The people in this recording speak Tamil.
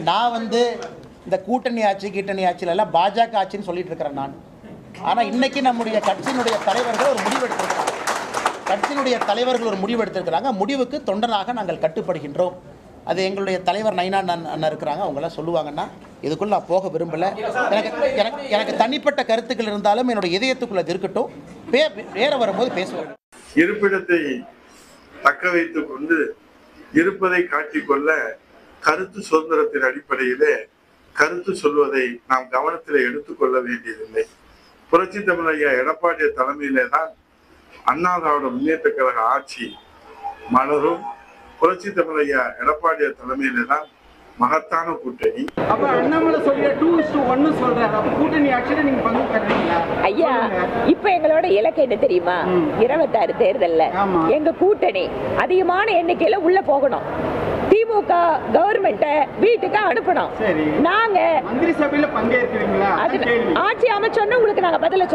நான் இந்த கூட்டணி ஆட்சியில பாஜக ஆட்சின்னு சொல்லிட்டு இருக்கிறேன் நான். ஆனால் இன்னைக்கு நம்முடைய கட்சியினுடைய தலைவர்கள் ஒரு முடிவெடுத்திருக்கிறாங்க. முடிவுக்கு தொண்டனாக நாங்கள் கட்டுப்படுகின்றோம். அது எங்களுடைய தலைவர் நைனா அண்ணன் இருக்கிறாங்க, அவங்களாம் சொல்லுவாங்கன்னா இதுக்குள்ள நான் போக விரும்பல. எனக்கு தனிப்பட்ட கருத்துக்கள் இருந்தாலும் என்னுடைய இதயத்துக்குள்ள இருக்கட்டும், வேற வரும்போது பேசுவேன். இருப்பிடத்தை தக்க வைத்துக் கொண்டு இருப்பதை காட்டிக்கொள்ள கருத்து சுதந்திரத்தின் அடிப்படையிலே கருத்து சொல்வதை நாம் கவனத்தில் எடுத்துக்கொள்ள வேண்டியதில்லை. புரட்சி தமிழக எடப்பாடி தலைமையிலே தான் அண்ணா திராவிட முன்னேற்ற கழக ஆட்சி மலரும். புரட்சி தமிழக எடப்பாடி தலைமையிலே தான் மகத்தான கூட்டணி. அப்ப அண்ணாமலை சொல்ற 2:1 சொல்றாரு. அப்ப கூட்டணி ஆட்சியில நீங்க பங்கு பெறீங்களா? ஐயா, இப்ப எங்களோட இலக்கு என்ன தெரியுமா? 26 தேர்தல்ல எங்க கூட்டணி அதிகமான எண்ணிக்கையில உள்ள போகணும். திமுக கவர்மெண்ட வீட்டுக்கு அனுப்பணும். நாங்க மந்திரி சபையில பங்கேற்கிறீங்களா? ஆட்சி அமைச்சோன்னு உங்களுக்கு நாங்க பதில